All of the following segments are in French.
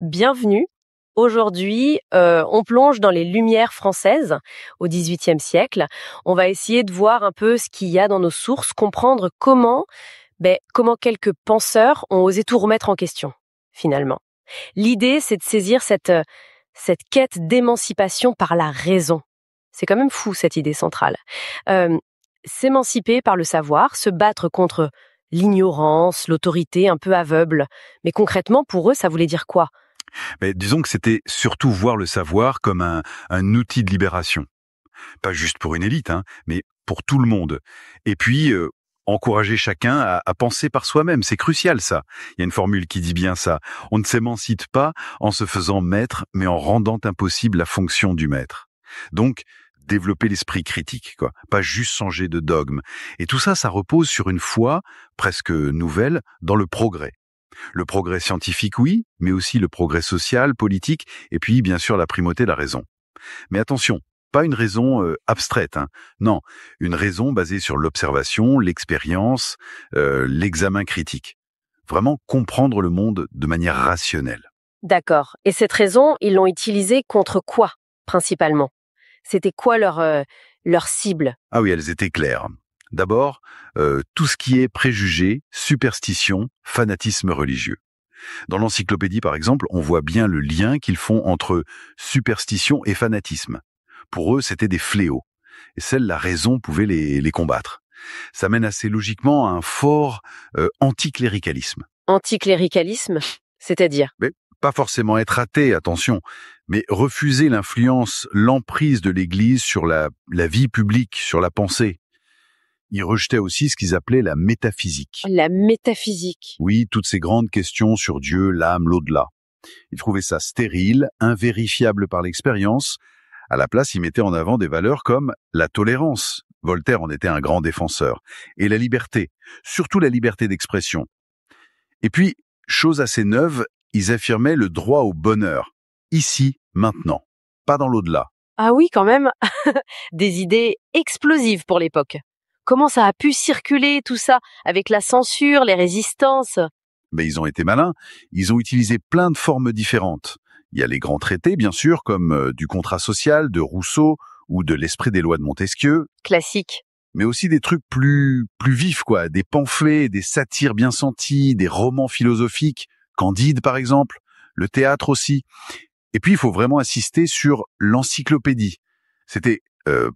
Bienvenue. Aujourd'hui, on plonge dans les Lumières françaises au XVIIIe siècle. On va essayer de voir un peu ce qu'il y a dans nos sources, comprendre comment quelques penseurs ont osé tout remettre en question, finalement. L'idée, c'est de saisir cette quête d'émancipation par la raison. C'est quand même fou, cette idée centrale. S'émanciper par le savoir, se battre contre l'ignorance, l'autorité un peu aveugle. Mais concrètement, pour eux, ça voulait dire quoi? Mais disons que c'était surtout voir le savoir comme un outil de libération. Pas juste pour une élite, mais pour tout le monde. Et puis, encourager chacun à penser par soi-même. C'est crucial, ça. Il y a une formule qui dit bien ça. On ne s'émancipe pas en se faisant maître, mais en rendant impossible la fonction du maître. Donc, développer l'esprit critique, quoi. Pas juste changer de dogme. Et tout ça, ça repose sur une foi, presque nouvelle, dans le progrès. Le progrès scientifique, oui, mais aussi le progrès social, politique, et puis bien sûr la primauté de la raison. Mais attention, pas une raison abstraite, non, une raison basée sur l'observation, l'expérience, l'examen critique. Vraiment comprendre le monde de manière rationnelle. D'accord. Et cette raison, ils l'ont utilisée contre quoi, principalement? C'était quoi leur cible? Ah oui, elles étaient claires. D'abord, tout ce qui est préjugés, superstition, fanatisme religieux. Dans l'encyclopédie, par exemple, on voit bien le lien qu'ils font entre superstition et fanatisme. Pour eux, c'était des fléaux. Et seule la raison pouvait les combattre. Ça mène assez logiquement à un fort anticléricalisme. Anticléricalisme, c'est-à-dire? Mais pas forcément être athée, attention, mais refuser l'influence, l'emprise de l'Église sur la vie publique, sur la pensée. Ils rejetaient aussi ce qu'ils appelaient la métaphysique. La métaphysique. Oui, toutes ces grandes questions sur Dieu, l'âme, l'au-delà. Ils trouvaient ça stérile, invérifiable par l'expérience. À la place, ils mettaient en avant des valeurs comme la tolérance. Voltaire en était un grand défenseur. Et la liberté, surtout la liberté d'expression. Et puis, chose assez neuve, ils affirmaient le droit au bonheur. Ici, maintenant. Pas dans l'au-delà. Ah oui, quand même. Des idées explosives pour l'époque. Comment ça a pu circuler tout ça, avec la censure, les résistances? Mais ils ont été malins. Ils ont utilisé plein de formes différentes. Il y a les grands traités, bien sûr, comme du contrat social de Rousseau ou de l'esprit des lois de Montesquieu. Classique. Mais aussi des trucs plus vifs, quoi. Des pamphlets, des satires bien sentis, des romans philosophiques. Candide, par exemple. Le théâtre aussi. Et puis, il faut vraiment insister sur l'encyclopédie. C'était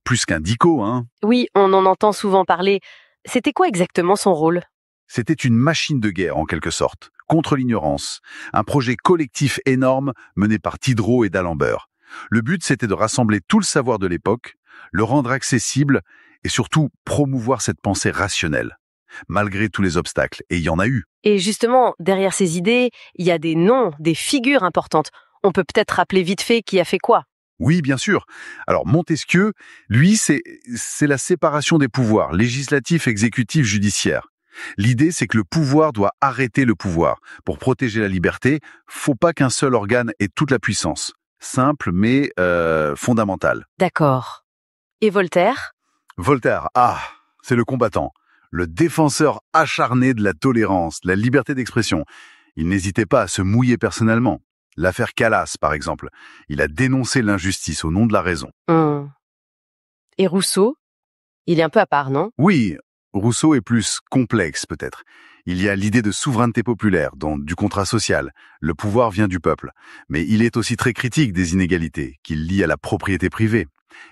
plus qu'un dico, Oui, on en entend souvent parler. C'était quoi exactement son rôle? C'était une machine de guerre, en quelque sorte, contre l'ignorance. Un projet collectif énorme mené par Diderot et d'Alembert. Le but, c'était de rassembler tout le savoir de l'époque, le rendre accessible et surtout promouvoir cette pensée rationnelle, malgré tous les obstacles. Et il y en a eu. Et justement, derrière ces idées, il y a des noms, des figures importantes. On peut peut-être rappeler vite fait qui a fait quoi? Oui, bien sûr. Alors Montesquieu, lui, c'est la séparation des pouvoirs, législatif, exécutif, judiciaire. L'idée, c'est que le pouvoir doit arrêter le pouvoir. Pour protéger la liberté, faut pas qu'un seul organe ait toute la puissance. Simple, mais fondamental. D'accord. Et Voltaire? Voltaire, c'est le combattant. Le défenseur acharné de la tolérance, de la liberté d'expression. Il n'hésitait pas à se mouiller personnellement. L'affaire Calas, par exemple. Il a dénoncé l'injustice au nom de la raison. Et Rousseau? Il est un peu à part, non? Oui, Rousseau est plus complexe, peut-être. Il y a l'idée de souveraineté populaire, donc du contrat social. Le pouvoir vient du peuple. Mais il est aussi très critique des inégalités, qu'il lie à la propriété privée.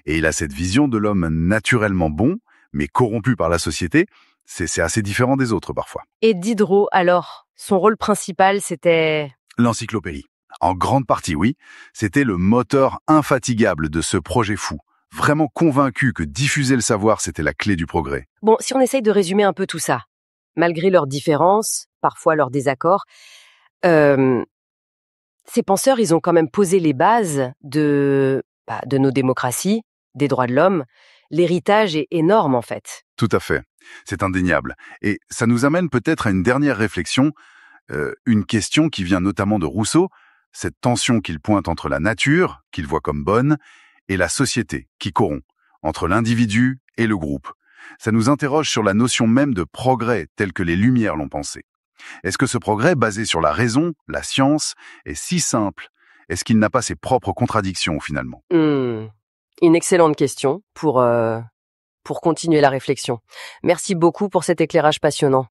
Et il a cette vision de l'homme naturellement bon, mais corrompu par la société. C'est assez différent des autres, parfois. Et Diderot, alors? Son rôle principal, c'était... L'encyclopédie. En grande partie, oui. C'était le moteur infatigable de ce projet fou. Vraiment convaincu que diffuser le savoir, c'était la clé du progrès. Bon, si on essaye de résumer un peu tout ça, malgré leurs différences, parfois leurs désaccords, ces penseurs, ils ont quand même posé les bases de nos démocraties, des droits de l'homme. L'héritage est énorme, en fait. Tout à fait. C'est indéniable. Et ça nous amène peut-être à une dernière réflexion, une question qui vient notamment de Rousseau, cette tension qu'il pointe entre la nature, qu'il voit comme bonne, et la société, qui corrompt, entre l'individu et le groupe. Ça nous interroge sur la notion même de progrès, telle que les Lumières l'ont pensé. Est-ce que ce progrès, basé sur la raison, la science, est si simple? Est-ce qu'il n'a pas ses propres contradictions finalement? Une excellente question pour continuer la réflexion. Merci beaucoup pour cet éclairage passionnant.